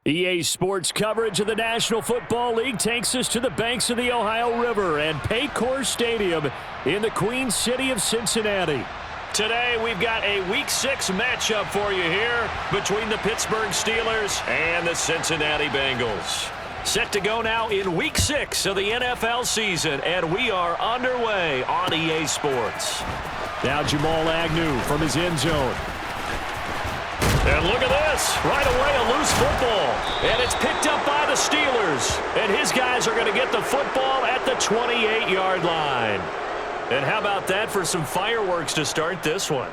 EA Sports coverage of the National Football League takes us to the banks of the Ohio River and Paycor Stadium in the Queen City of Cincinnati. Today, we've got a Week 6 matchup for you here between the Pittsburgh Steelers and the Cincinnati Bengals. Set to go now in Week 6 of the NFL season, and we are underway on EA Sports. Now Jamal Agnew from his end zone. And look at this. Right away, a loose football. And it's picked up by the Steelers. And his guys are going to get the football at the 28-yard line. And how about that for some fireworks to start this one?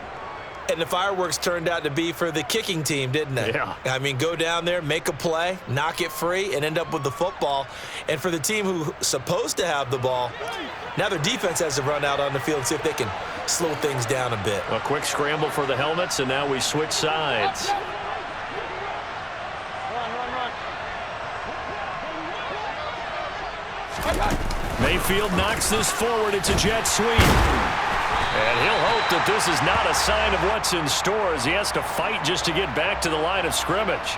And the fireworks turned out to be for the kicking team, didn't they? Yeah. I mean, go down there, make a play, knock it free, and end up with the football. And for the team who's supposed to have the ball, now their defense has to run out on the field and see if they can slow things down a bit. A quick scramble for the helmets, and now we switch sides. Mayfield knocks this forward. It's a jet sweep. And he'll hope that this is not a sign of what's in store as he has to fight just to get back to the line of scrimmage.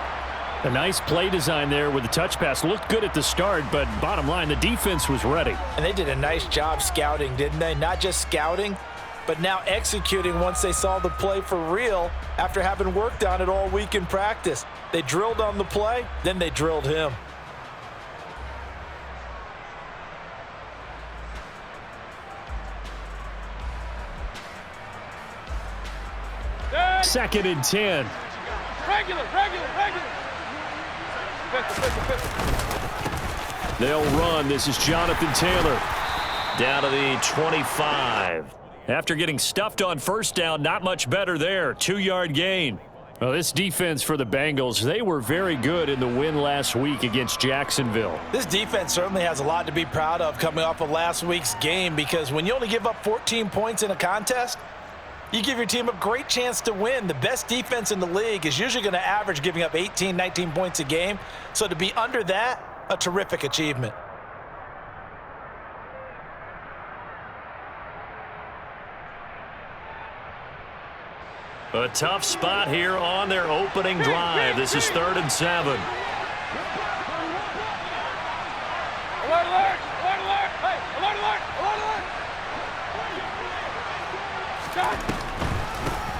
A nice play design there with the touch pass. Looked good at the start, but bottom line, the defense was ready. And they did a nice job scouting, didn't they? Not just scouting, but now executing once they saw the play for real after having worked on it all week in practice. They drilled on the play, then they drilled him. Second and 10. Regular. They'll run. This is Jonathan Taylor. Down to the 25. After getting stuffed on first down, not much better there. 2-yard gain. Well, this defense for the Bengals, they were very good in the win last week against Jacksonville. This defense certainly has a lot to be proud of coming off of last week's game, because when you only give up 14 points in a contest, you give your team a great chance to win. The best defense in the league is usually going to average giving up 18, 19 points a game. So to be under that, a terrific achievement. A tough spot here on their opening drive. This is 3rd and 7. Alert! Hey, alert!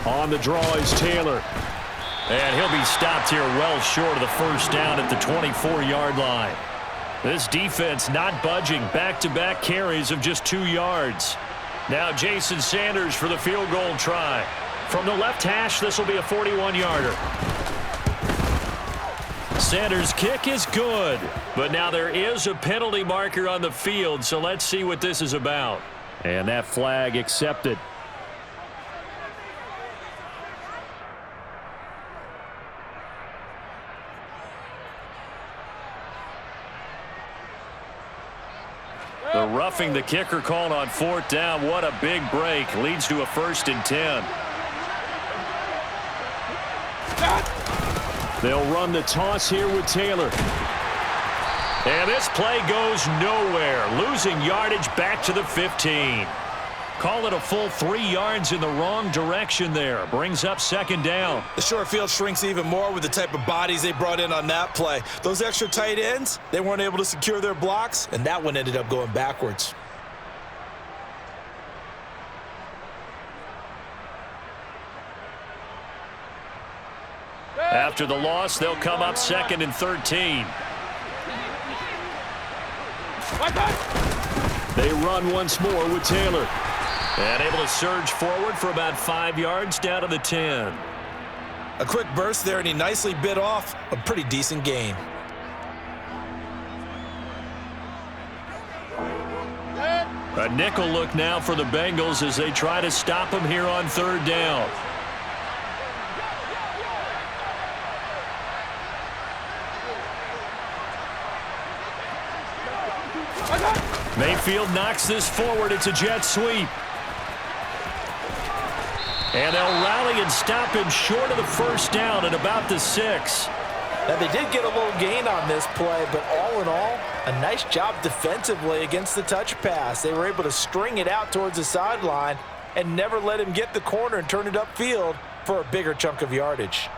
On the draw is Taylor. And he'll be stopped here well short of the first down at the 24-yard line. This defense not budging. Back-to-back carries of just 2 yards. Now Jason Sanders for the field goal try. From the left hash, this will be a 41-yarder. Sanders' kick is good. But now there is a penalty marker on the field, so let's see what this is about. And that flag accepted. The roughing the kicker called on 4th down. What a big break. Leads to a 1st and 10. They'll run the toss here with Taylor. And this play goes nowhere. Losing yardage back to the 15. Call it a full 3 yards in the wrong direction there. Brings up 2nd down. The short field shrinks even more with the type of bodies they brought in on that play. Those extra tight ends, they weren't able to secure their blocks, and that one ended up going backwards. After the loss, they'll come up 2nd and 13. They run once more with Taylor. And able to surge forward for about 5 yards down to the 10. A quick burst there, and he nicely bit off a pretty decent gain. A nickel look now for the Bengals as they try to stop him here on 3rd down. Mayfield knocks this forward. It's a jet sweep. And they'll rally and stop him short of the 1st down at about the 6. Now, they did get a little gain on this play, but all in all, a nice job defensively against the touch pass. They were able to string it out towards the sideline and never let him get the corner and turn it upfield for a bigger chunk of yardage.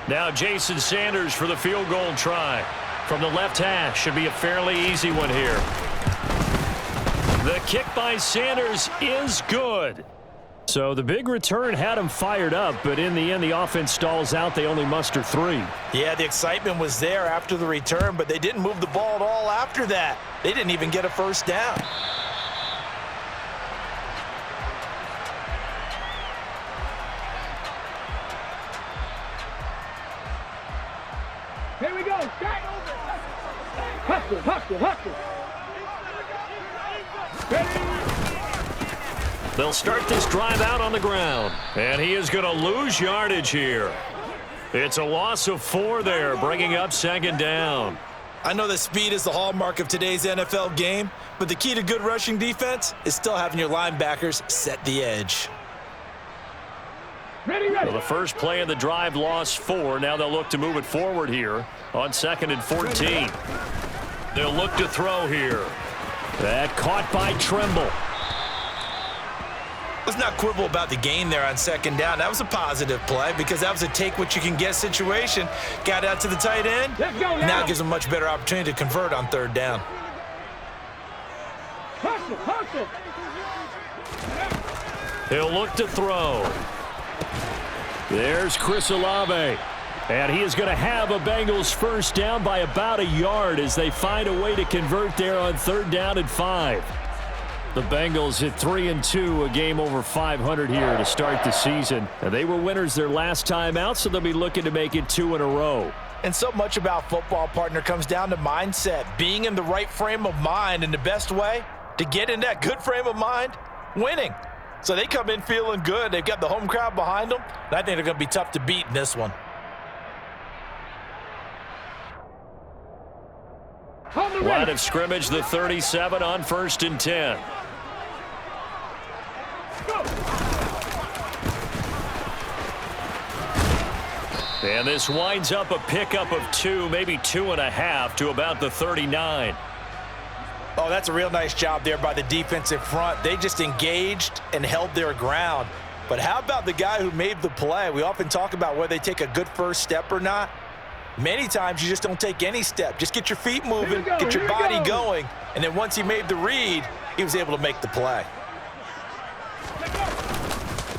Now Jason Sanders for the field goal try. From the left hash, should be a fairly easy one here. The kick by Sanders is good. So the big return had him fired up, but in the end the offense stalls out. They only muster 3. Yeah, the excitement was there after the return, but they didn't move the ball at all after that. They didn't even get a first down. Here we go. Hustle, hustle, hustle. They'll start this drive out on the ground, and he is going to lose yardage here. It's a loss of 4 there, bringing up second down. I know that speed is the hallmark of today's NFL game, but the key to good rushing defense is still having your linebackers set the edge. Ready, ready. So the first play of the drive lost 4. Now they'll look to move it forward here on 2nd and 14. They'll look to throw here. That caught by Trimble. Let's not quibble about the gain there on 2nd down. That was a positive play because that was a take-what-you-can-get situation. Got out to the tight end. Let's go now. Now it gives them a much better opportunity to convert on 3rd down. Hustle, hustle. He'll look to throw. There's Chris Olave. And he is going to have a Bengals first down by about a yard as they find a way to convert there on 3rd down and 5. The Bengals hit 3-2, a game over 500 here to start the season. And they were winners their last time out, so they'll be looking to make it 2 in a row. And so much about football, partner, comes down to mindset, being in the right frame of mind, and the best way to get in that good frame of mind, winning. So they come in feeling good. They've got the home crowd behind them, and I think they're going to be tough to beat in this one. Line of scrimmage, the 37 on 1st and 10. And this winds up a pickup of 2, maybe 2.5 to about the 39. Oh, that's a real nice job there by the defensive front. They just engaged and held their ground. But how about the guy who made the play? We often talk about whether they take a good first step or not. Many times you just don't take any step. Just get your feet moving, get your body going, and then once he made the read, he was able to make the play.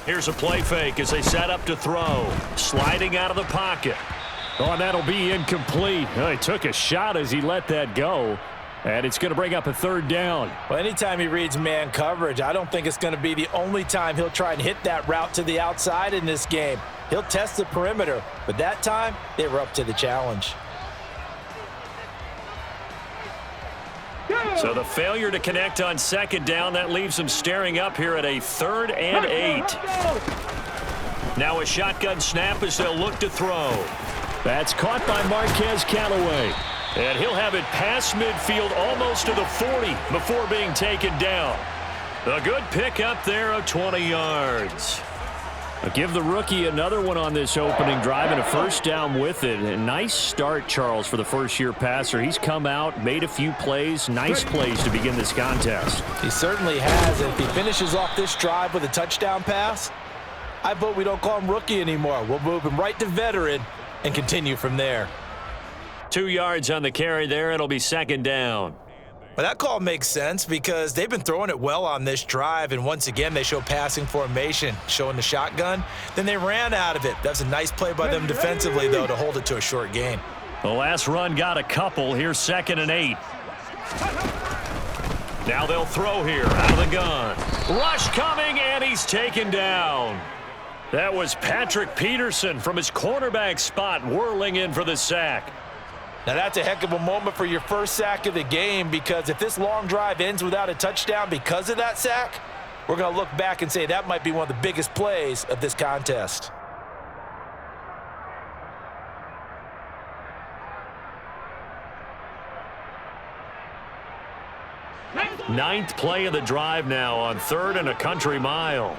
Here's a play fake as they set up to throw. Sliding out of the pocket. Oh, and that'll be incomplete. Oh, he took a shot as he let that go. And it's going to bring up a 3rd down. Well, anytime he reads man coverage, I don't think it's going to be the only time he'll try and hit that route to the outside in this game. He'll test the perimeter, but that time, they were up to the challenge. So the failure to connect on 2nd down, that leaves them staring up here at a 3rd and 8. Now a shotgun snap as they'll look to throw. That's caught by Marquez Callaway. And he'll have it past midfield almost to the 40 before being taken down. A good pickup there of 20 yards. I'll give the rookie another one on this opening drive and a first down with it. A nice start, Charles, for the first-year passer. He's come out, made a few plays, nice plays to begin this contest. He certainly has. And if he finishes off this drive with a touchdown pass, I vote we don't call him rookie anymore. We'll move him right to veteran and continue from there. 2 yards on the carry there. It'll be 2nd down. Well, that call makes sense because they've been throwing it well on this drive, and once again, they show passing formation, showing the shotgun. Then they ran out of it. That's a nice play by them defensively, though, to hold it to a short gain. The last run got a couple. Here's 2nd and 8. Now they'll throw here out of the gun. Rush coming, and he's taken down. That was Patrick Peterson from his cornerback spot whirling in for the sack. Now, that's a heck of a moment for your first sack of the game because if this long drive ends without a touchdown because of that sack, we're going to look back and say that might be one of the biggest plays of this contest. Ninth play of the drive now on 3rd and a country mile.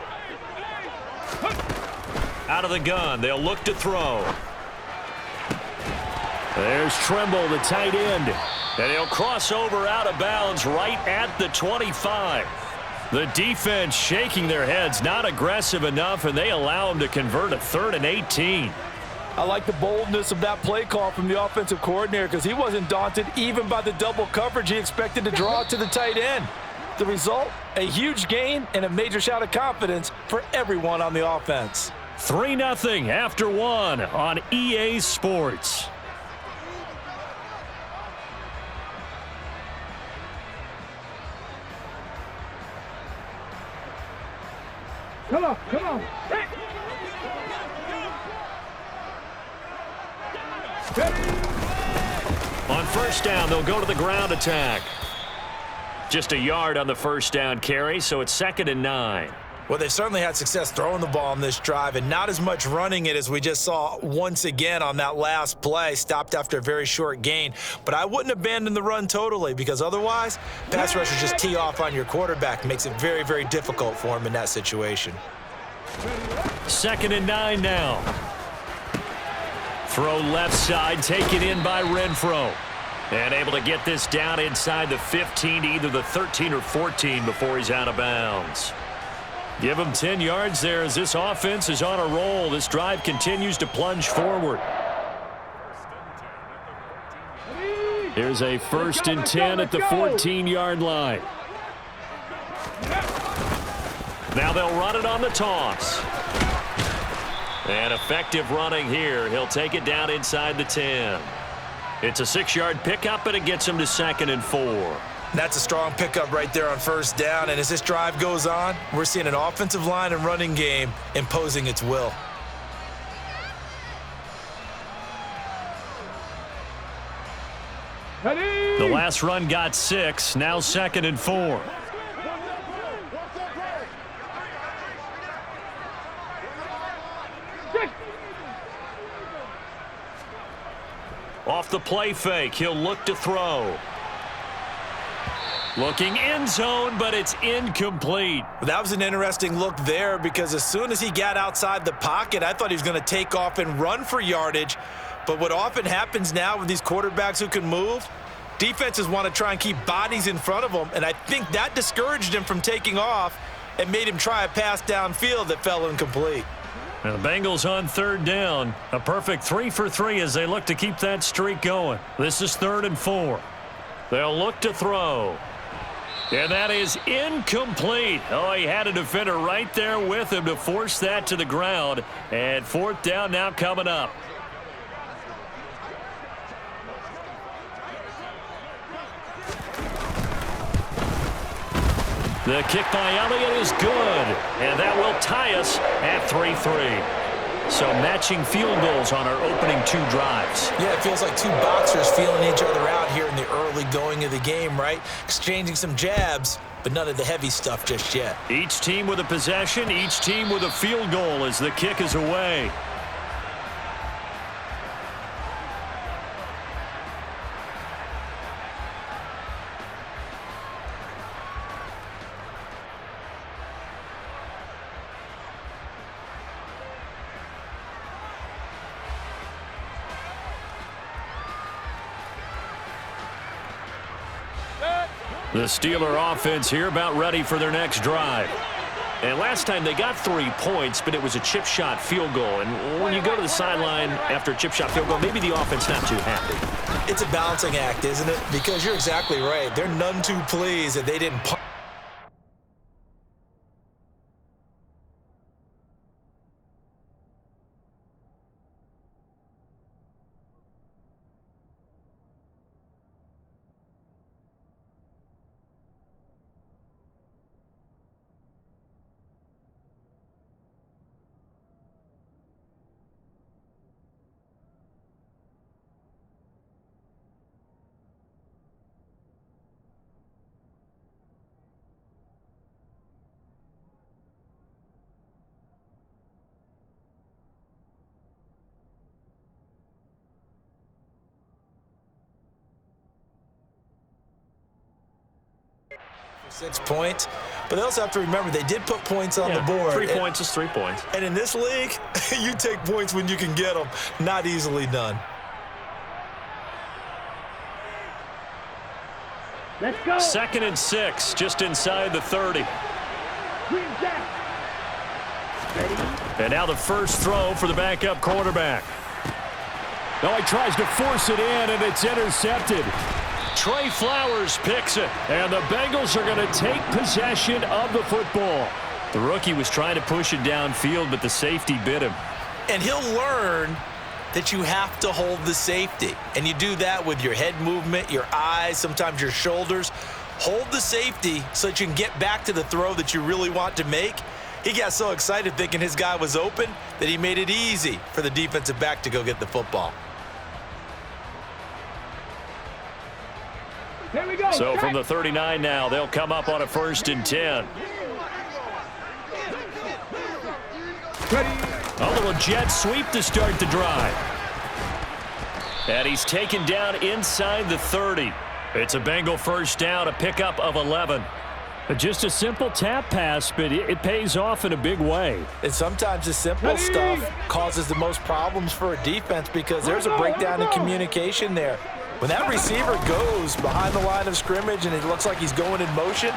Out of the gun, they'll look to throw. There's Trimble, the tight end. And he'll cross over out of bounds right at the 25. The defense shaking their heads, not aggressive enough, and they allow him to convert a 3rd and 18. I like the boldness of that play call from the offensive coordinator because he wasn't daunted even by the double coverage he expected to draw to the tight end. The result, a huge gain and a major shout of confidence for everyone on the offense. 3-0 after one on EA Sports. Come on, come on. Hey. On first down, they'll go to the ground attack. Just a yard on the first down carry, so it's 2nd and 9. Well, they've certainly had success throwing the ball on this drive and not as much running it as we just saw once again on that last play, stopped after a very short gain. But I wouldn't abandon the run totally because otherwise, pass rushers just tee off on your quarterback. Makes it very, very difficult for him in that situation. 2nd and 9 now. Throw left side, taken in by Renfro. And able to get this down inside the 15 to either the 13 or 14 before he's out of bounds. Give him 10 yards there as this offense is on a roll. This drive continues to plunge forward. Here's a 1st and 10 at the 14-yard line. Now they'll run it on the toss. And effective running here. He'll take it down inside the 10. It's a 6-yard pickup, and it gets him to 2nd and 4. That's a strong pickup right there on first down. And as this drive goes on, we're seeing an offensive line and running game imposing its will. The last run got 6. Now 2nd and 4. Off the play fake, he'll look to throw. Looking end zone, but it's incomplete. That was an interesting look there because as soon as he got outside the pocket, I thought he was going to take off and run for yardage. But what often happens now with these quarterbacks who can move, defenses want to try and keep bodies in front of them, and I think that discouraged him from taking off and made him try a pass downfield that fell incomplete. And the Bengals on 3rd down. A perfect 3 for 3 as they look to keep that streak going. This is 3rd and 4. They'll look to throw. And that is incomplete. Oh, he had a defender right there with him to force that to the ground. And 4th down now coming up. The kick by Elliott is good. And that will tie us at 3-3. So matching field goals on our opening 2 drives. Yeah, it feels like 2 boxers feeling each other out here in the early going of the game, right? Exchanging some jabs, but none of the heavy stuff just yet. Each team with a possession, each team with a field goal as the kick is away. The Steeler offense here about ready for their next drive. And last time they got 3 points, but it was a chip shot field goal. And when you go to the sideline after a chip shot field goal, maybe the offense not too happy. It's a balancing act, isn't it? Because you're exactly right. They're none too pleased that they didn't punch. for 6 points. But they also have to remember they did put points on the board. 3 points is 3 points. And in this league, you take points when you can get them. Not easily done. Let's go. 2nd and 6, just inside the 30. Green Jack. Ready? And now the first throw for the backup quarterback. Oh, he tries to force it in, and it's intercepted. Trey Flowers picks it, and the Bengals are going to take possession of the football. The rookie was trying to push it downfield, but the safety bit him. And he'll learn that you have to hold the safety. And you do that with your head movement, your eyes, sometimes your shoulders. Hold the safety so that you can get back to the throw that you really want to make. He got so excited thinking his guy was open that he made it easy for the defensive back to go get the football. Here we go. So from the 39 now, they'll come up on a 1st and 10. A little jet sweep to start the drive. And he's taken down inside the 30. It's a Bengal 1st down, a pickup of 11. Just a simple tap pass, but it pays off in a big way. And sometimes the simple stuff causes the most problems for a defense because there's a breakdown in communication there. When that receiver goes behind the line of scrimmage and it looks like he's going in motion,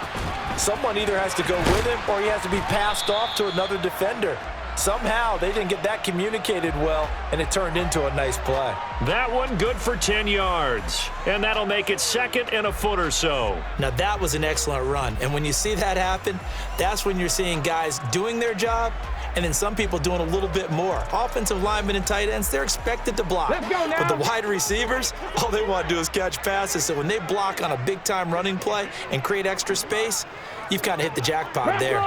someone either has to go with him or he has to be passed off to another defender. Somehow they didn't get that communicated well, and it turned into a nice play. That one good for 10 yards, and that'll make it 2nd and a foot or so. Now that was an excellent run, and when you see that happen, that's when you're seeing guys doing their job and then some people doing a little bit more. Offensive linemen and tight ends, they're expected to block. Let's go now. But the wide receivers, all they want to do is catch passes. So when they block on a big-time running play and create extra space, you've kind of hit the jackpot there.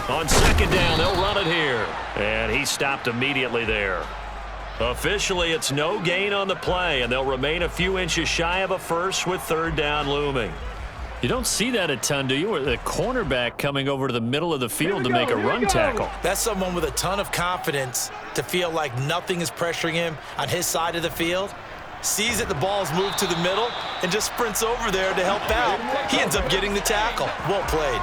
On 2nd down, they'll run it here. And he stopped immediately there. Officially, it's no gain on the play, and they'll remain a few inches shy of a first with 3rd down looming. You don't see that a ton, do you? Or the cornerback coming over to the middle of the field to make a run tackle. That's someone with a ton of confidence to feel like nothing is pressuring him on his side of the field. Sees that the ball's moved to the middle and just sprints over there to help out. He ends up getting the tackle. Well played.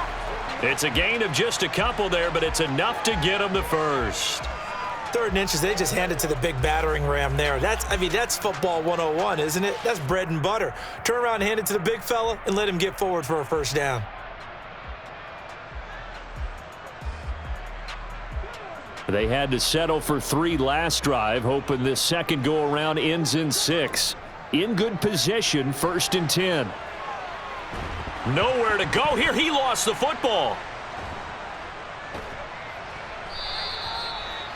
It's a gain of just a couple there, but it's enough to get him the first. 3rd and inches, they just hand it to the big battering ram there. That's football 101, isn't it? That's bread and butter. Turn around and hand it to the big fella and let him get forward for a 1st down. They had to settle for 3 last drive, hoping this second go-around ends in 6. In good position, 1st and 10. Nowhere to go here. He lost the football.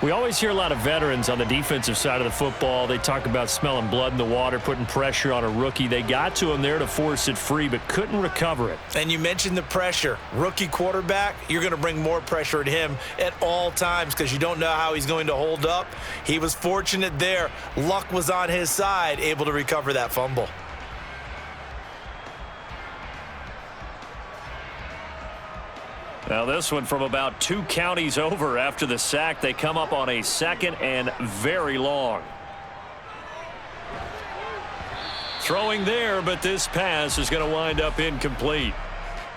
We always hear a lot of veterans on the defensive side of the football. They talk about smelling blood in the water, putting pressure on a rookie. They got to him there to force it free, but couldn't recover it. And you mentioned the pressure. Rookie quarterback, you're going to bring more pressure at him at all times because you don't know how he's going to hold up. He was fortunate there. Luck was on his side, able to recover that fumble. Now this one from about 2 counties over after the sack. They come up on a 2nd and very long. Throwing there, but this pass is going to wind up incomplete.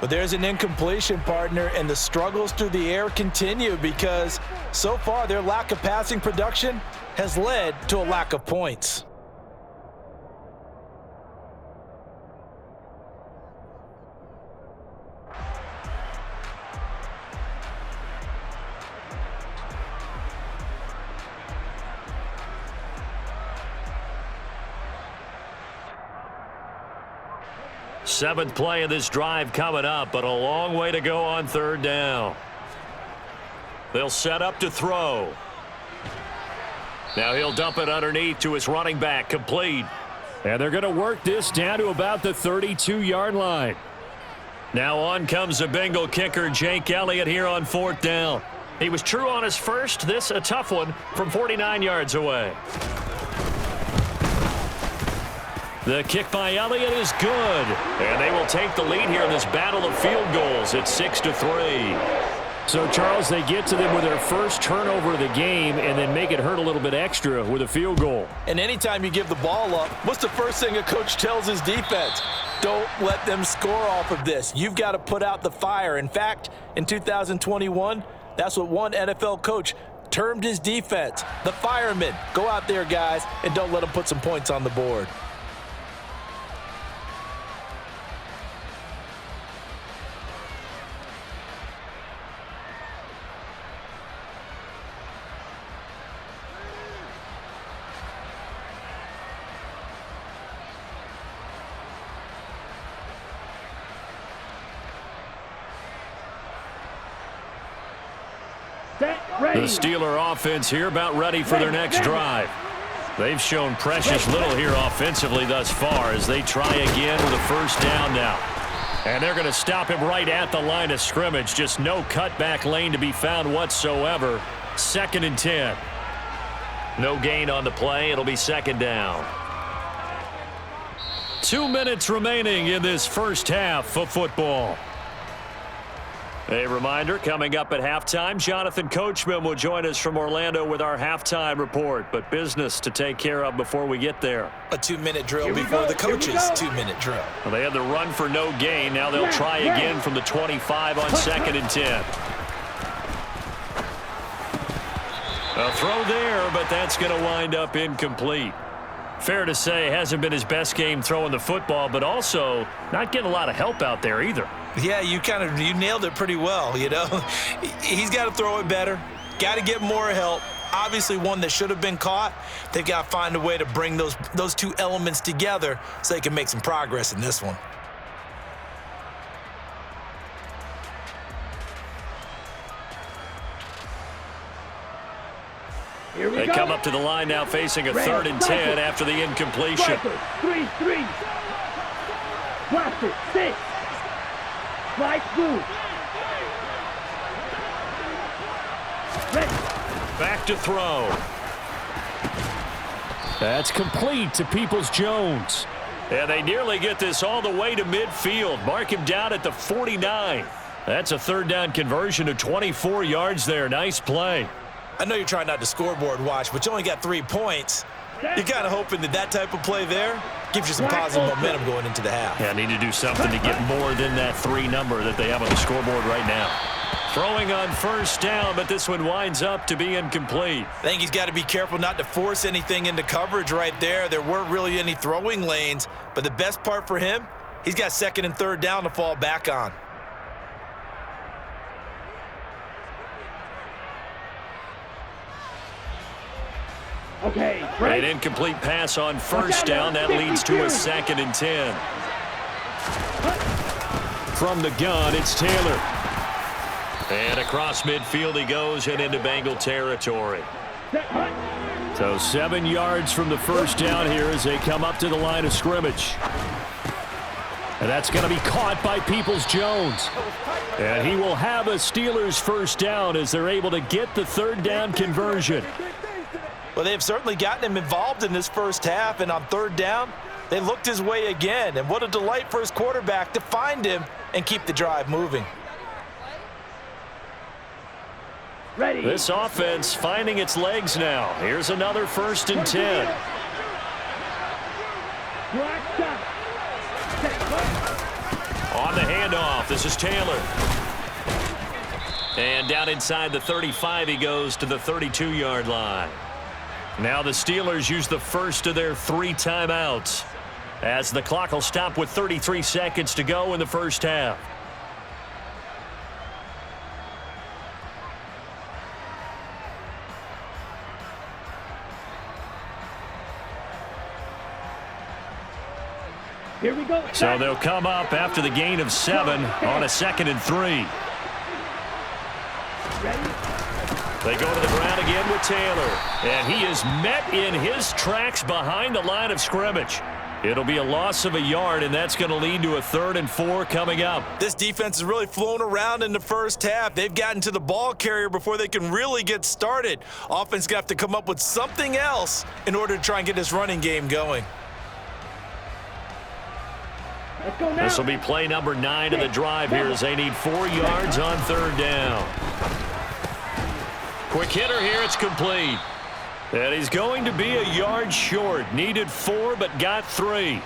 But there's an incompletion, partner, and the struggles through the air continue because so far their lack of passing production has led to a lack of points. Seventh play of this drive coming up, but a long way to go on 3rd down. They'll set up to throw. Now he'll dump it underneath to his running back, complete. And they're going to work this down to about the 32-yard line. Now on comes the Bengal kicker, Jake Elliott, here on 4th down. He was true on his first. This a tough one from 49 yards away. The kick by Elliott is good. And they will take the lead here in this battle of field goals at 6-3. So, Charles, they get to them with their first turnover of the game and then make it hurt a little bit extra with a field goal. And anytime you give the ball up, what's the first thing a coach tells his defense? Don't let them score off of this. You've got to put out the fire. In fact, in 2021, that's what one NFL coach termed his defense, the firemen. Go out there, guys, and don't let them put some points on the board. Set, The ready. Steeler offense here about ready for their next drive. They've shown precious little here offensively thus far as they try again with a first down now. And they're going to stop him right at the line of scrimmage. Just no cutback lane to be found whatsoever. 2nd and 10. No gain on the play. It'll be second down. 2 minutes remaining in this first half of football. A reminder, coming up at halftime, Jonathan Coachman will join us from Orlando with our halftime report. But business to take care of before we get there. A 2-minute drill before the coach's 2-minute drill. Well, they had the run for no gain. Now they'll try again from the 25 on 2nd and 10. A throw there, but that's going to wind up incomplete. Fair to say, hasn't been his best game throwing the football, but also not getting a lot of help out there either. Yeah, you nailed it pretty well, you know. He's got to throw it better. Got to get more help. Obviously one that should have been caught. They've got to find a way to bring those two elements together so they can make some progress in this one. Here we They go. come up to the line now facing a 3rd and 10 after the incompletion. 3-3. Blast it. 6. Slide through. Ready. Back to throw. That's complete to Peoples-Jones. And they nearly get this all the way to midfield. Mark him down at the 49. That's a 3rd down conversion of 24 yards there. Nice play. I know you're trying not to scoreboard watch, but you only got 3 points. You're kind of hoping that type of play there gives you some positive momentum going into the half. Yeah, need to do something to get more than that 3 number that they have on the scoreboard right now. Throwing on first down, but this one winds up to be incomplete. I think he's got to be careful not to force anything into coverage right there. There weren't really any throwing lanes, but the best part for him, he's got 2nd and 3rd down to fall back on. Okay. An Break. incomplete pass on first down. That leads to a 2nd and 10. From the gun, it's Taylor. And across midfield he goes and into Bengal territory. Set, hut. So 7 yards from the first down here as they come up to the line of scrimmage. And that's going to be caught by Peoples-Jones. And he will have a Steelers first down as they're able to get the 3rd down conversion. Well, they've certainly gotten him involved in this first half, and on 3rd down, they looked his way again. And what a delight for his quarterback to find him and keep the drive moving. Ready. This offense finding its legs now. Here's another 1st and 10. Black dot. Set, hut. On the handoff, this is Taylor. And down inside the 35 he goes to the 32-yard line. Now the Steelers use the first of their 3 timeouts as the clock will stop with 33 seconds to go in the first half. Here we go. So they'll come up after the gain of 7 on a 2nd and 3. Ready. They go to the ground again with Taylor. And he is met in his tracks behind the line of scrimmage. It'll be a loss of a yard, and that's going to lead to a 3rd and 4 coming up. This defense has really flown around in the first half. They've gotten to the ball carrier before they can really get started. Offense is going to have to come up with something else in order to try and get this running game going. Let's go now. This will be play number 9 of the drive here as they need 4 yards on 3rd down. Quick hitter here, it's complete. And he's going to be a yard short. Needed 4, but got 3.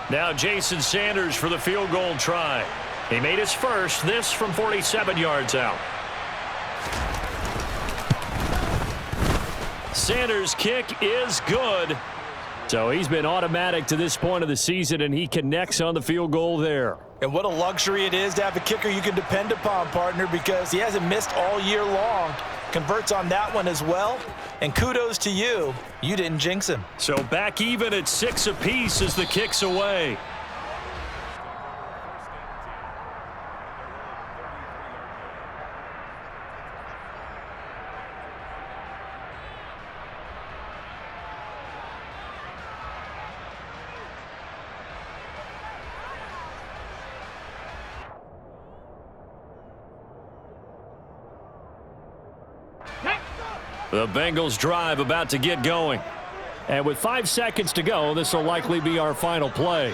Now Jason Sanders for the field goal try. He made his first, this from 47 yards out. Sanders' kick is good. So he's been automatic to this point of the season, and he connects on the field goal there. And what a luxury it is to have a kicker you can depend upon, partner, because he hasn't missed all year long. Converts on that one as well. And kudos to you. You didn't jinx him. So back even at 6 apiece as the kick's away. The Bengals drive about to get going. And with 5 seconds to go, this will likely be our final play.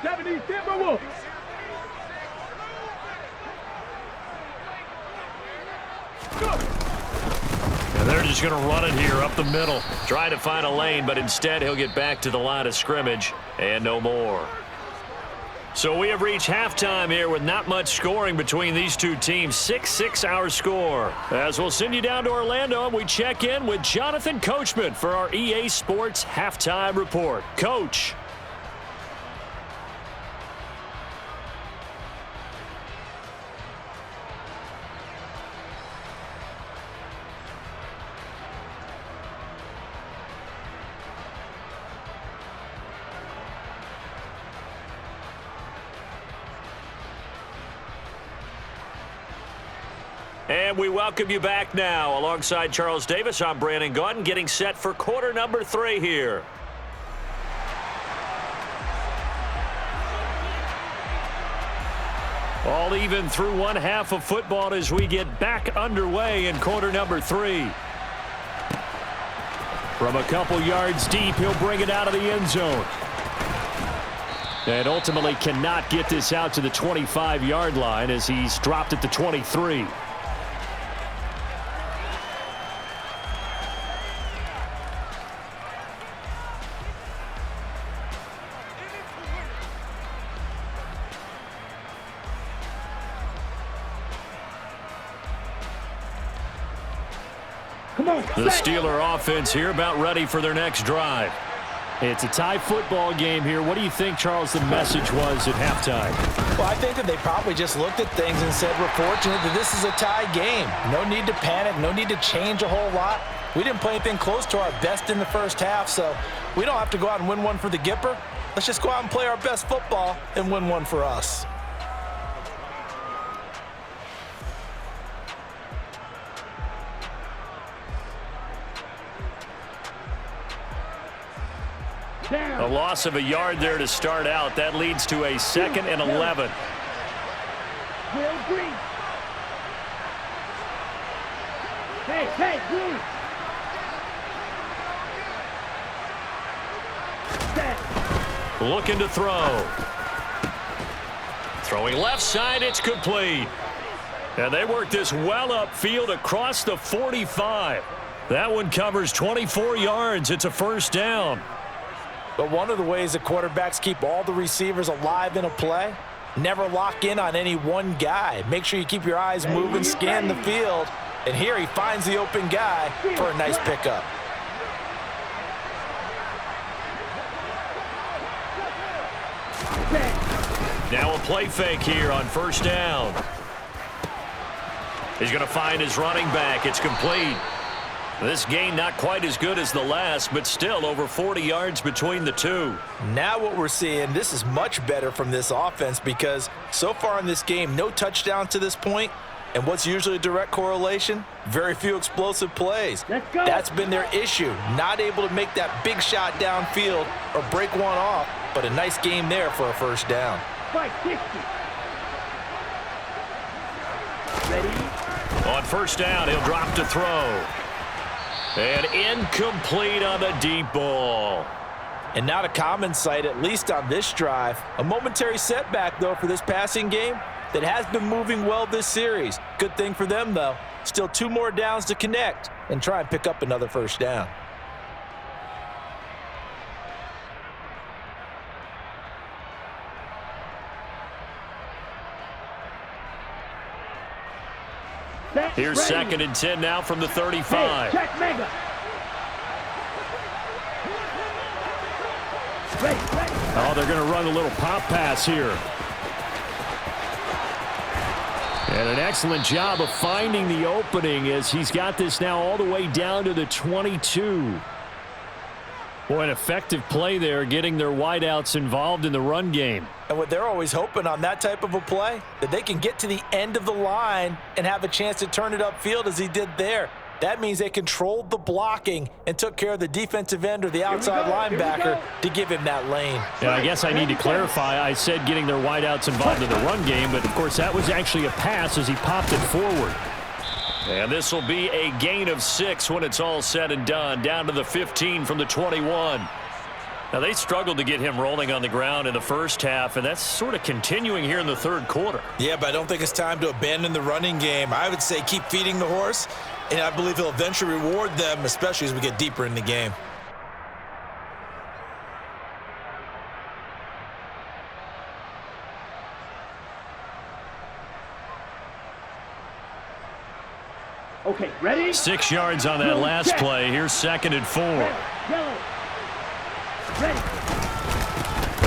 70 Timberwolves. And they're just going to run it here up the middle. Trying to find a lane, but instead he'll get back to the line of scrimmage and no more. So we have reached halftime here with not much scoring between these two teams. 6-6 our score. As we'll send you down to Orlando and we check in with Jonathan Coachman for our EA Sports Halftime Report. Coach. And we welcome you back now. Alongside Charles Davis, I'm Brandon Gaudin, getting set for quarter number 3 here. All even through one half of football as we get back underway in quarter number 3. From a couple yards deep, he'll bring it out of the end zone. And ultimately cannot get this out to the 25-yard line as he's dropped at the 23. The Steeler offense here about ready for their next drive. It's a tie football game here. What do you think, Charles, the message was at halftime? Well, I think that they probably just looked at things and said, we're fortunate that this is a tie game. No need to panic. No need to change a whole lot. We didn't play anything close to our best in the first half, so we don't have to go out and win one for the Gipper. Let's just go out and play our best football and win one for us. A loss of a yard there to start out. That leads to a 2nd and 11. Will Green. Hey, Green. Looking to throw. Throwing left side, it's complete. And they work this well upfield across the 45. That one covers 24 yards. It's a first down. But one of the ways that quarterbacks keep all the receivers alive in a play, never lock in on any one guy. Make sure you keep your eyes moving, scan the field. And here he finds the open guy for a nice pickup. Now a play fake here on first down. He's going to find his running back. It's complete. This gain not quite as good as the last, but still over 40 yards between the two. Now what we're seeing, this is much better from this offense because so far in this game, no touchdown to this point. And what's usually a direct correlation? Very few explosive plays. Let's go. That's been their issue. Not able to make that big shot downfield or break one off, but a nice game there for a first down. 560. Ready? On first down, he'll drop to throw. And incomplete on the deep ball. And not a common sight, at least on this drive. A momentary setback, though, for this passing game that has been moving well this series. Good thing for them, though. Still 2 more downs to connect and try and pick up another first down. Here's 2nd and 10 now from the 35. Hey, check mega. Ready. Oh, they're going to run a little pop pass here. And an excellent job of finding the opening as he's got this now all the way down to the 22. Boy, an effective play there, getting their wideouts involved in the run game. And what they're always hoping on that type of a play, that they can get to the end of the line and have a chance to turn it upfield as he did there. That means they controlled the blocking and took care of the defensive end or the outside linebacker to give him that lane. And I guess I need to clarify, I said getting their wideouts involved in the run game, but of course that was actually a pass as he popped it forward. And this will be a gain of 6 when it's all said and done, down to the 15 from the 21. Now, they struggled to get him rolling on the ground in the first half, and that's sort of continuing here in the third quarter. Yeah, but I don't think it's time to abandon the running game. I would say keep feeding the horse, and I believe he'll eventually reward them, especially as we get deeper in the game. Okay, ready? 6 yards on that last play. Here's 2nd and 4. Yellow. Ready.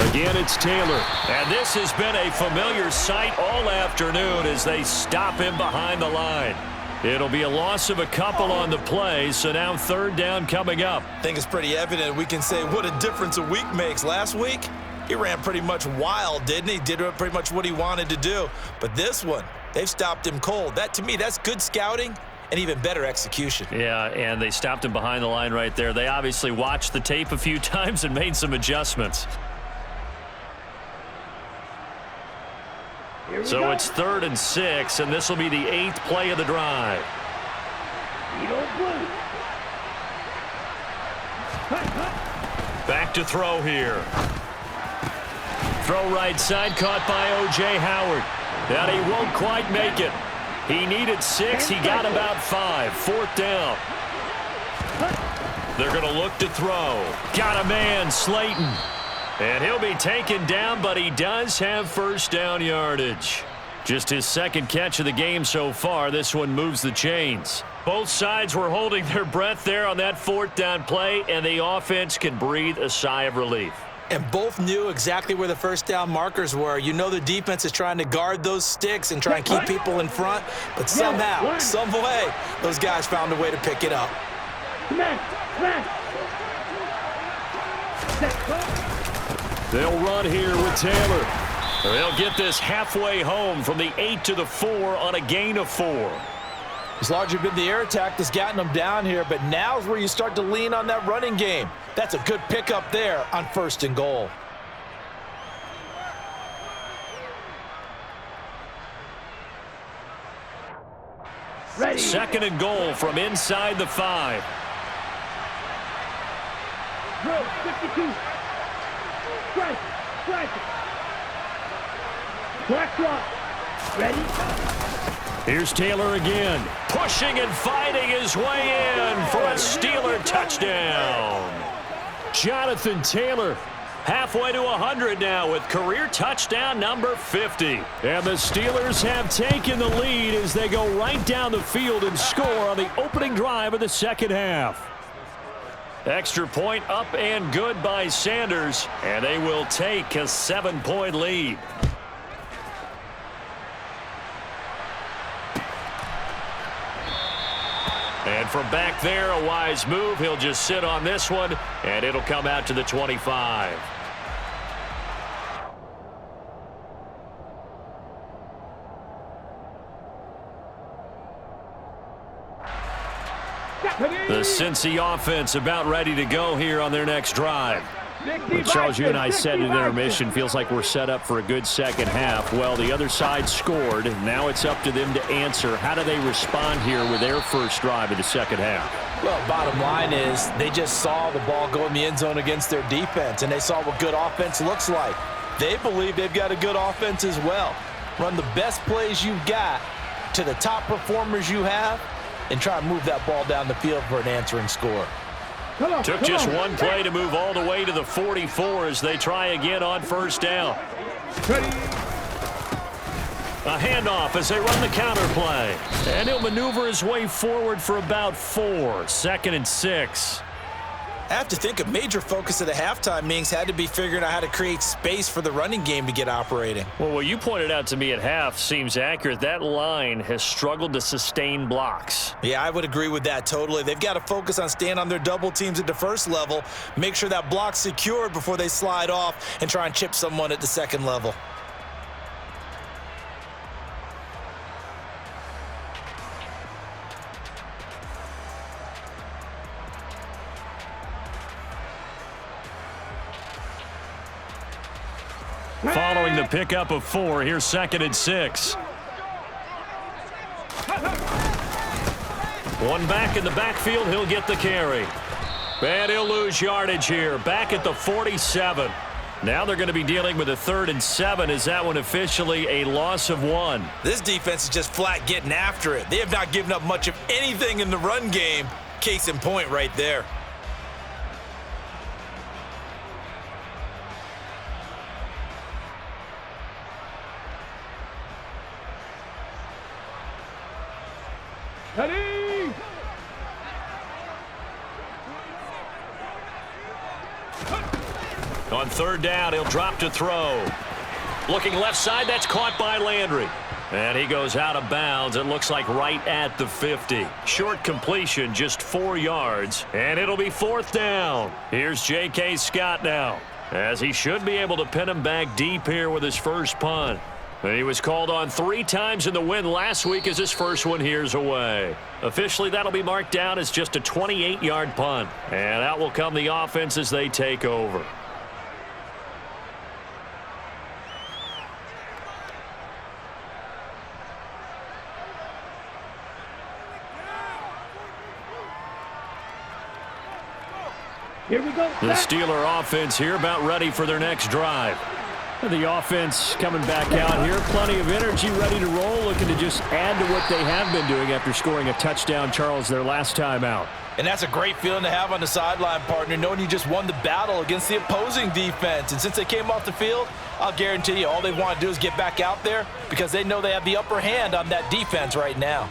Again, it's Taylor. And this has been a familiar sight all afternoon as they stop him behind the line. It'll be a loss of a couple on the play, so now 3rd down coming up. I think it's pretty evident. We can say what a difference a week makes. Last week, he ran pretty much wild, didn't he? Did pretty much what he wanted to do. But this one, they've stopped him cold. That, to me, that's good scouting and even better execution. Yeah, and they stopped him behind the line right there. They obviously watched the tape a few times and made some adjustments. So it's 3rd and 6, and this will be the 8th play of the drive. Back to throw here. Throw right side, caught by O.J. Howard. And he won't quite make it. He needed 6. He got about 5. 4th down. They're going to look to throw. Got a man, Slayton. And he'll be taken down, but he does have 1st down yardage. Just his 2nd catch of the game so far. This one moves the chains. Both sides were holding their breath there on that 4th down play, and the offense can breathe a sigh of relief. And both knew exactly where the 1st down markers were. You know the defense is trying to guard those sticks and try and keep people in front, but somehow, some way, those guys found a way to pick it up. They'll run here with Taylor. They'll get this halfway home from the 8 to the 4 on a gain of 4. It's largely been the air attack that's gotten them down here, but now's where you start to lean on that running game. That's a good pickup there on 1st and goal. Ready. 2nd and goal from inside the 5. Drill 52. Strike. Black drop. Ready. Here's Taylor again. Pushing and fighting his way in for a Steeler touchdown. Jonathan Taylor halfway to 100 now with career touchdown number 50. And the Steelers have taken the lead as they go right down the field and score on the opening drive of the 2nd half. Extra point up and good by Sanders, and they will take a 7-point lead. And from back there, a wise move. He'll just sit on this one, and it'll come out to the 25. The Cincy offense about ready to go here on their next drive. Charles, you and I said in intermission, feels like we're set up for a good 2nd half. Well, the other side scored. Now it's up to them to answer. How do they respond here with their first drive of the 2nd half? Well, bottom line is they just saw the ball go in the end zone against their defense, and they saw what good offense looks like. They believe they've got a good offense as well. Run the best plays you've got to the top performers you have, and try and move that ball down the field for an answering score. Took just one play to move all the way to the 44 as they try again on 1st down. A handoff as they run the counter play. And he'll maneuver his way forward for about 4. 2nd and 6. I have to think a major focus of the halftime meetings had to be figuring out how to create space for the running game to get operating. Well, what you pointed out to me at half seems accurate. That line has struggled to sustain blocks. Yeah, I would agree with that totally. They've got to focus on staying on their double teams at the 1st level, make sure that block's secured before they slide off and try and chip someone at the 2nd level. Following the pickup of 4, here's 2nd and 6. One back in the backfield, he'll get the carry. And he'll lose yardage here, back at the 47. Now they're going to be dealing with a 3rd and 7. Is that one officially a loss of 1? This defense is just flat getting after it. They have not given up much of anything in the run game. Case in point right there. Ready! On 3rd down, he'll drop to throw. Looking left side, that's caught by Landry. And he goes out of bounds, it looks like right at the 50. Short completion, just 4 yards, and it'll be 4th down. Here's J.K. Scott now, as he should be able to pin him back deep here with his first punt. And he was called on 3 times in the win last week as his first one here's away. Officially, that'll be marked down as just a 28-yard punt. And out will come the offense as they take over. Here we go. The Steeler offense here about ready for their next drive. The offense coming back out here. Plenty of energy, ready to roll, looking to just add to what they have been doing after scoring a touchdown, Charles, their last time out. And that's a great feeling to have on the sideline, partner, knowing you just won the battle against the opposing defense. And since they came off the field, I'll guarantee you all they want to do is get back out there because they know they have the upper hand on that defense right now.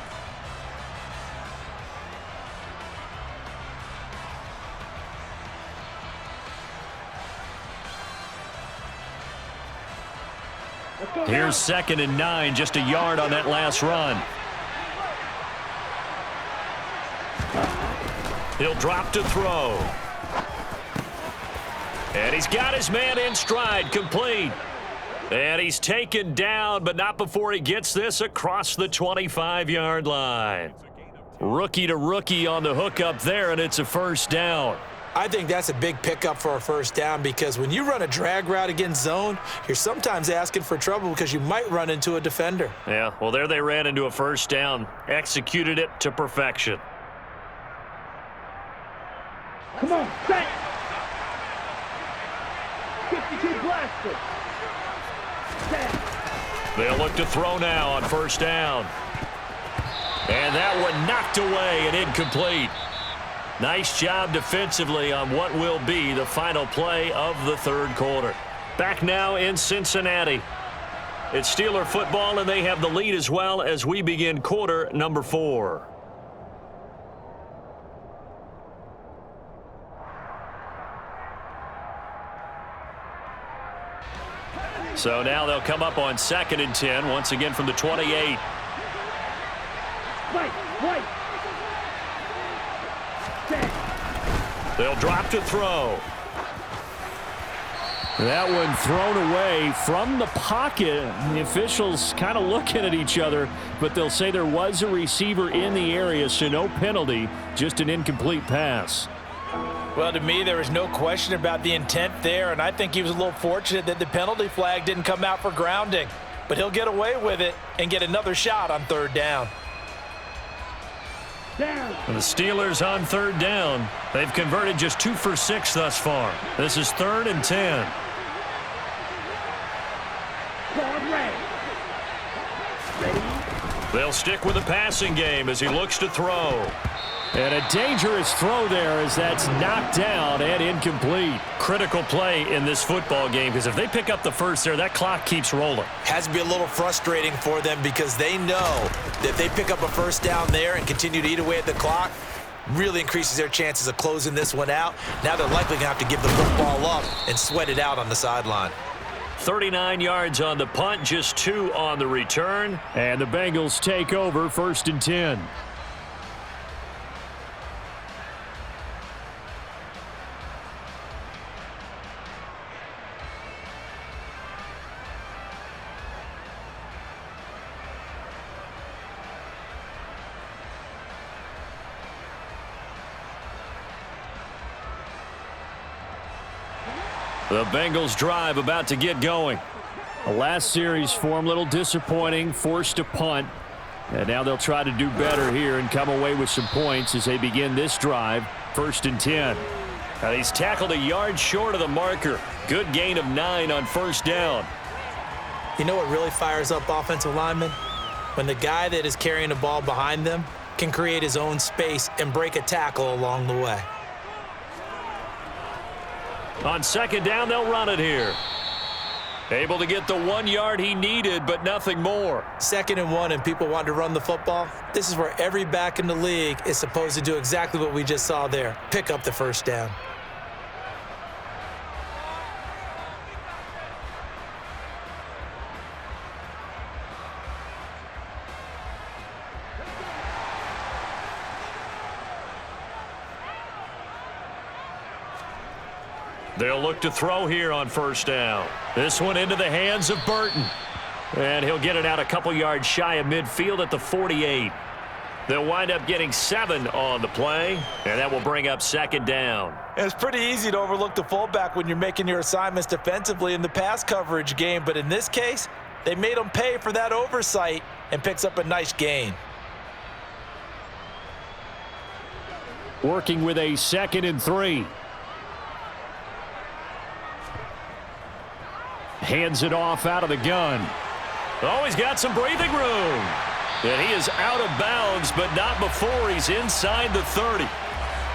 Here's 2nd and 9, just a yard on that last run. He'll drop to throw. And he's got his man in stride, complete. And he's taken down, but not before he gets this across the 25-yard line. Rookie to rookie on the hook up there, and it's a 1st down. I think that's a big pickup for a 1st down because when you run a drag route against zone, you're sometimes asking for trouble because you might run into a defender. Yeah, well, there they ran into a 1st down. Executed it to perfection. Come on, set. 52 blasted. Set. They'll look to throw now on 1st down. And that one knocked away and incomplete. Nice job defensively on what will be the final play of the 3rd quarter. Back now in Cincinnati. It's Steeler football, and they have the lead as well as we begin quarter number 4. So now they'll come up on 2nd and 10, once again from the 28. Right. They'll drop to throw. That one thrown away from the pocket. The officials kind of looking at each other, but they'll say there was a receiver in the area, so no penalty, just an incomplete pass. Well, to me, there was no question about the intent there, and I think he was a little fortunate that the penalty flag didn't come out for grounding. But he'll get away with it and get another shot on 3rd down. And the Steelers on 3rd down. They've converted just 2 for 6 thus far. This is 3rd and 10. They'll stick with the passing game as he looks to throw. And a dangerous throw there as that's knocked down and incomplete. Critical play in this football game because if they pick up the 1st there, that clock keeps rolling. Has to be a little frustrating for them because they know that if they pick up a 1st down there and continue to eat away at the clock, really increases their chances of closing this one out. Now they're likely going to have to give the football up and sweat it out on the sideline. 39 yards on the punt, just 2 on the return. And the Bengals take over 1st and 10. The Bengals drive about to get going. The last series for him, a little disappointing, forced to punt. And now they'll try to do better here and come away with some points as they begin this drive. 1st and 10. Now he's tackled a yard short of the marker. Good gain of 9 on 1st down. You know what really fires up offensive linemen? When the guy that is carrying the ball behind them can create his own space and break a tackle along the way. On 2nd down, they'll run it here. Able to get the 1 yard he needed, but nothing more. 2nd and 1, and people want to run the football. This is where every back in the league is supposed to do exactly what we just saw there. Pick up the 1st down. They'll look to throw here on 1st down. This one into the hands of Burton. And he'll get it out a couple yards shy of midfield at the 48. They'll wind up getting 7 on the play, and that will bring up 2nd down. It's pretty easy to overlook the fullback when you're making your assignments defensively in the pass coverage game, but in this case, they made him pay for that oversight and picks up a nice gain. Working with a 2nd and 3. Hands it off out of the gun. Oh, he's got some breathing room. And he is out of bounds, but not before he's inside the 30.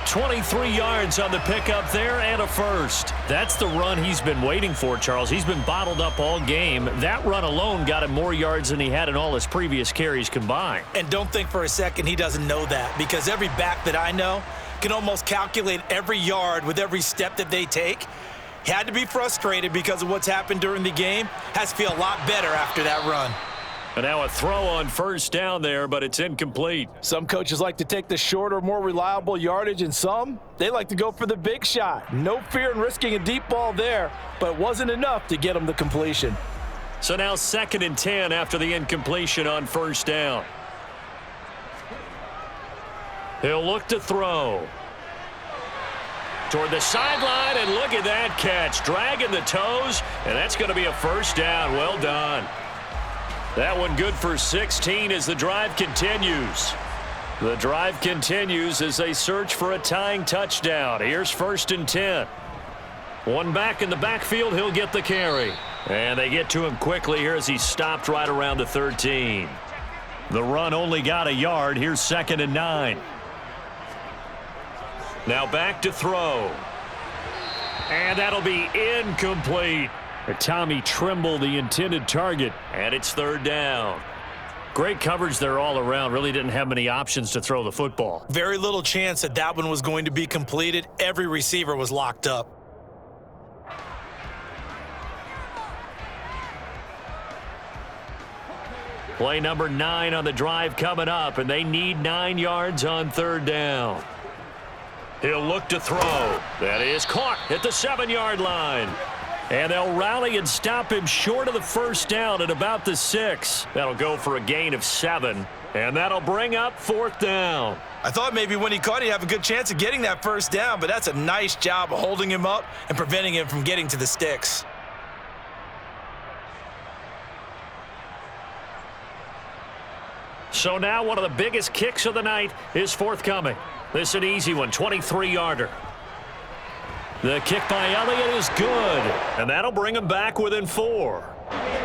23 yards on the pickup there and a 1st. That's the run he's been waiting for, Charles. He's been bottled up all game. That run alone got him more yards than he had in all his previous carries combined. And don't think for a second he doesn't know that, because every back that I know can almost calculate every yard with every step that they take. He had to be frustrated because of what's happened during the game. Has to feel a lot better after that run. And now a throw on 1st down there, but it's incomplete. Some coaches like to take the shorter, more reliable yardage, and some, they like to go for the big shot. No fear in risking a deep ball there, but it wasn't enough to get him the completion. So now 2nd and 10 after the incompletion on 1st down. He'll look to throw. Toward the sideline, and look at that catch. Dragging the toes, and that's going to be a 1st down. Well done. That one good for 16 as the drive continues. The drive continues as they search for a tying touchdown. Here's 1st and 10. One back in the backfield, he'll get the carry. And they get to him quickly here as he stopped right around the 13. The run only got a yard. Here's 2nd and 9. Now back to throw. And that'll be incomplete. Tommy Trimble, the intended target, and it's 3rd down. Great coverage there all around. Really didn't have many options to throw the football. Very little chance that that one was going to be completed. Every receiver was locked up. Play number 9 on the drive coming up, and they need 9 yards on 3rd down. He'll look to throw. That is caught at the 7-yard line. And they'll rally and stop him short of the 1st down at about the 6. That'll go for a gain of 7. And that'll bring up 4th down. I thought maybe when he caught it, he'd have a good chance of getting that 1st down, but that's a nice job of holding him up and preventing him from getting to the sticks. So now one of the biggest kicks of the night is forthcoming. This is an easy one, 23-yarder. The kick by Elliott is good, and that'll bring him back within 4.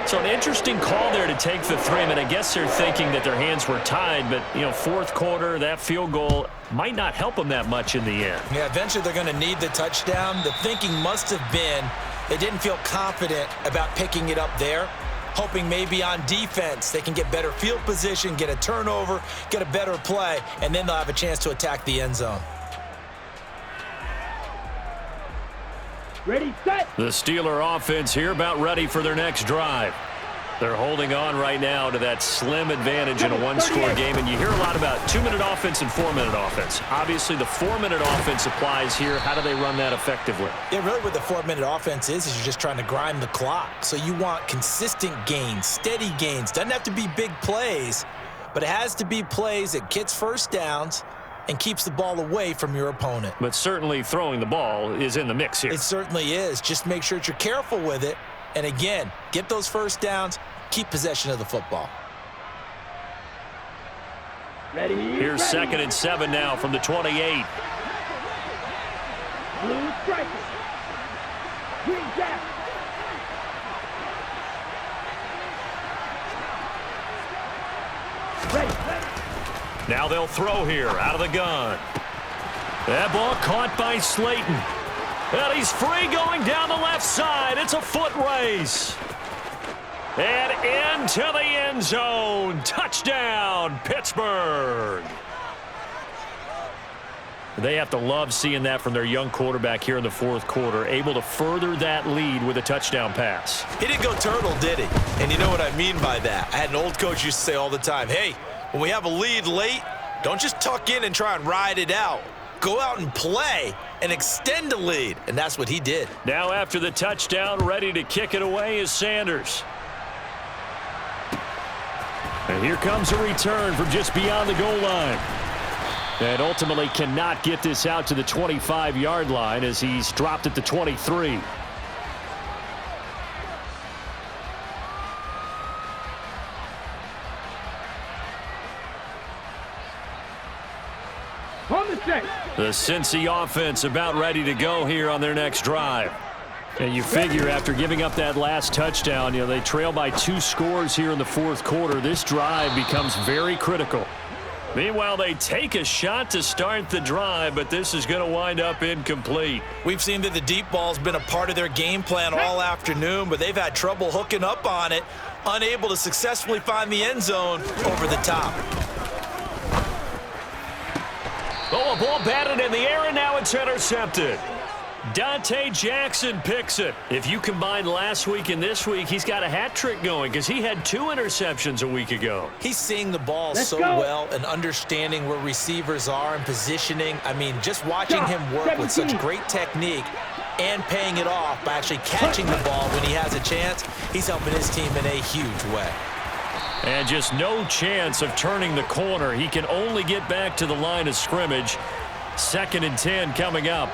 So an interesting call there to take the 3. I mean, I guess they're thinking that their hands were tied, but, you know, 4th quarter, that field goal might not help them that much in the end. Yeah, eventually they're going to need the touchdown. The thinking must have been they didn't feel confident about picking it up there, hoping maybe on defense they can get better field position, get a turnover, get a better play, and then they'll have a chance to attack the end zone. Ready, set. The Steeler offense here about ready for their next drive. They're holding on right now to that slim advantage in a one-score game, and you hear a lot about 2-minute offense and 4-minute offense. Obviously, the 4-minute offense applies here. How do they run that effectively? Yeah, really what the 4-minute offense is you're just trying to grind the clock. So you want consistent gains, steady gains. Doesn't have to be big plays, but it has to be plays that gets 1st downs and keeps the ball away from your opponent. But certainly throwing the ball is in the mix here. It certainly is. Just make sure that you're careful with it. And again, get those 1st downs, keep possession of the football. Ready. Here's ready. 2nd and 7 now from the 28. Blue striker. Green jack. Ready. Now they'll throw here out of the gun. That ball caught by Slayton. And he's free going down the left side. It's a foot race. And into the end zone. Touchdown, Pittsburgh. They have to love seeing that from their young quarterback here in the fourth quarter, able to further that lead with a touchdown pass. He didn't go turtle, did he? And you know what I mean by that. I had an old coach used to say all the time, hey, when we have a lead late, don't just tuck in and try and ride it out. Go out and play and extend the lead. And that's what he did. Now after the touchdown, ready to kick it away is Sanders. And here comes a return from just beyond the goal line. And ultimately cannot get this out to the 25-yard line as he's dropped at the 23. On the set. The Cincy offense about ready to go here on their next drive. And you figure after giving up that last touchdown, they trail by 2 scores here in the fourth quarter. This drive becomes very critical. Meanwhile, they take a shot to start the drive, but this is going to wind up incomplete. We've seen that the deep ball's been a part of their game plan all afternoon, but they've had trouble hooking up on it, unable to successfully find the end zone over the top. Oh, a ball batted in the air, and now it's intercepted. Dante Jackson picks it. If you combine last week and this week, he's got a hat trick going because he had 2 interceptions a week ago. He's seeing the ball Let's so go. well and understanding where receivers are and positioning. I mean, just watching him work with such great technique and paying it off by actually catching the ball when he has a chance, he's helping his team in a huge way. And just no chance of turning the corner. He can only get back to the line of scrimmage. 2nd and 10 coming up.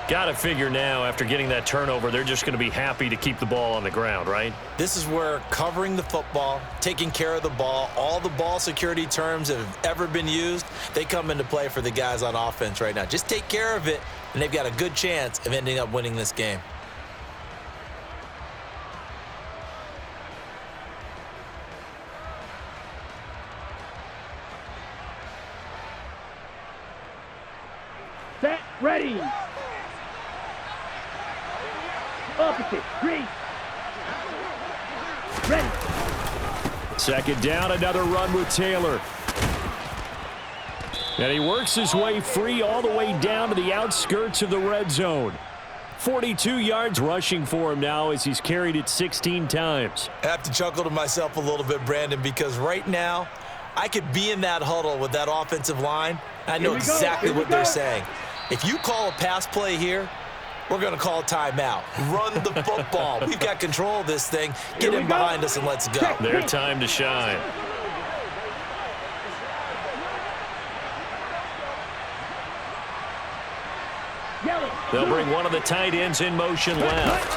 Got to figure now, after getting that turnover, they're just going to be happy to keep the ball on the ground, right? This is where covering the football, taking care of the ball, all the ball security terms that have ever been used, they come into play for the guys on offense right now. Just take care of it, and they've got a good chance of ending up winning this game. Set. Ready. Opposite. Green. Ready. 2nd down, another run with Taylor. And he works his way free all the way down to the outskirts of the red zone. 42 yards rushing for him now as he's carried it 16 times. I have to chuckle to myself a little bit, Brandon, because right now I could be in that huddle with that offensive line. I know exactly what they're saying. If you call a pass play here, we're going to call a timeout. Run the football. We've got control of this thing. Get him behind us and let's go. Their time to shine. They'll bring one of the tight ends in motion left.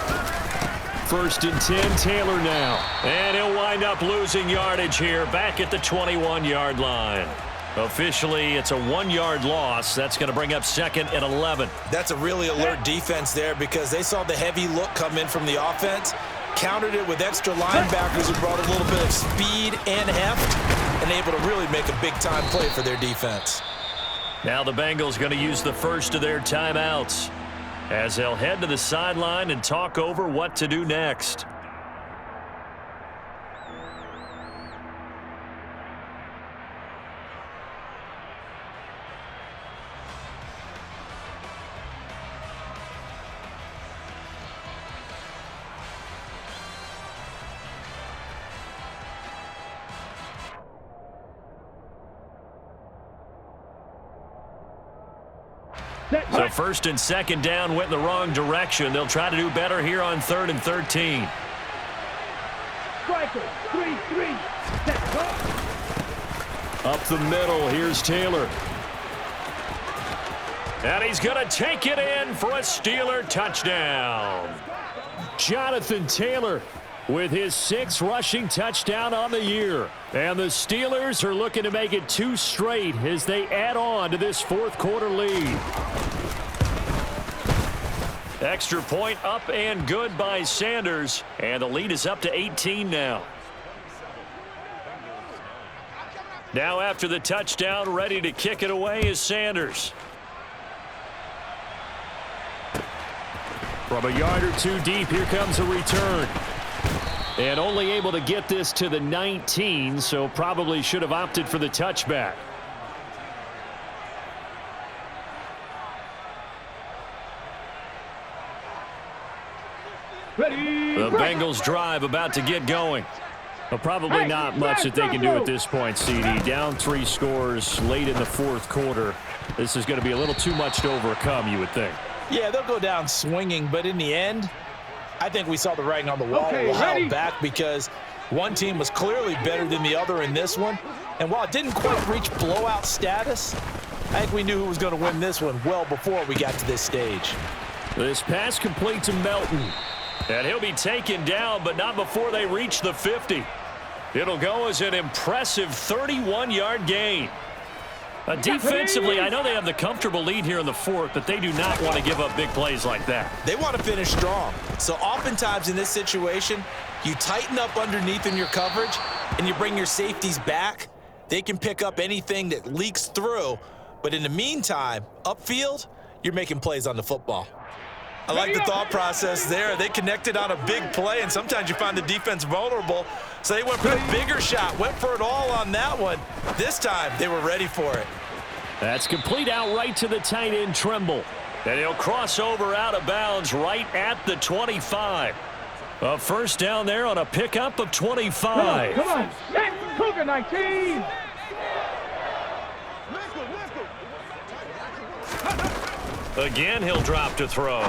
1st and 10, Taylor now. And he'll wind up losing yardage here back at the 21-yard line. Officially, it's a 1-yard loss. That's going to bring up 2nd and 11. That's a really alert defense there because they saw the heavy look come in from the offense, countered it with extra linebackers who brought a little bit of speed and heft, and able to really make a big-time play for their defense. Now the Bengals going to use the first of their timeouts as they'll head to the sideline and talk over what to do next. So 1st and 2nd down went in the wrong direction. They'll try to do better here on 3rd and 13. Striker. 3-3. Set. Up the middle, here's Taylor. And he's going to take it in for a Steeler touchdown. Jonathan Taylor with his 6th rushing touchdown on the year. And the Steelers are looking to make it 2 straight as they add on to this 4th quarter lead. Extra point up and good by Sanders, and the lead is up to 18 now. Now after the touchdown, ready to kick it away is Sanders. From a yard or 2 deep, here comes a return. And only able to get this to the 19, so probably should have opted for the touchback. Ready. The Bengals drive about to get going. Well, probably not much that they can do at this point, CD. Down 3 scores late in the 4th quarter. This is going to be a little too much to overcome, you would think. Yeah, they'll go down swinging, but in the end, I think we saw the writing on the wall a while back because one team was clearly better than the other in this one. And while it didn't quite reach blowout status, I think we knew who was going to win this one well before we got to this stage. This pass complete to Melton. And he'll be taken down, but not before they reach the 50. It'll go as an impressive 31-yard gain. Defensively, I know they have the comfortable lead here in the 4th, but they do not want to give up big plays like that. They want to finish strong. So oftentimes in this situation, you tighten up underneath in your coverage, and you bring your safeties back. They can pick up anything that leaks through. But in the meantime, upfield, you're making plays on the football. I like the thought process there. They connected on a big play, and sometimes you find the defense vulnerable. So they went for the bigger shot, went for it all on that one. This time, they were ready for it. That's complete out right to the tight end, Trimble. And he'll cross over out of bounds right at the 25. A first down there on a pickup of 25. Come on. Set. Cougar 19. Again, he'll drop to throw.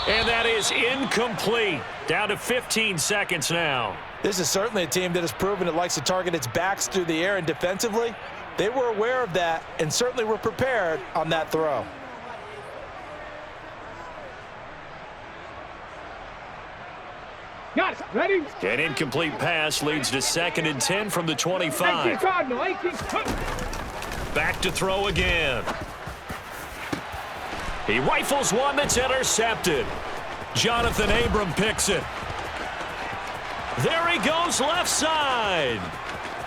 And that is incomplete. Down to 15 seconds now. This is certainly a team that has proven it likes to target its backs through the air, and defensively, they were aware of that and certainly were prepared on that throw. Got it. Ready. An incomplete pass leads to 2nd and 10 from the 25. 18 Cardinal. 18. Back to throw again. He rifles one that's intercepted. Jonathan Abram picks it. There he goes left side.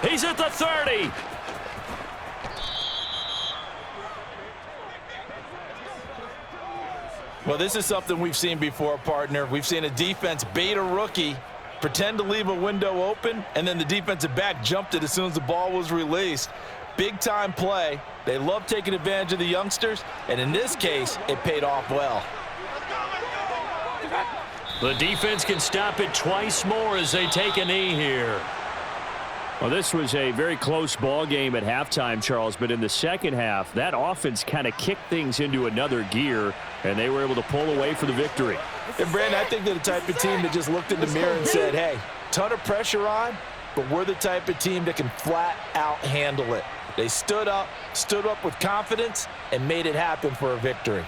He's at the 30. Well, this is something we've seen before, partner. We've seen a defense bait a rookie, pretend to leave a window open, and then the defensive back jumped it as soon as the ball was released. Big-time play. They love taking advantage of the youngsters, and in this case, it paid off well. The defense can stop it twice more as they take a knee here. Well, this was a very close ball game at halftime, Charles, but in the second half, that offense kind of kicked things into another gear, and they were able to pull away for the victory. And, Brandon, I think they're the type of team that just looked in the mirror and said, hey, ton of pressure on, but we're the type of team that can flat out handle it. They stood up with confidence, and made it happen for a victory.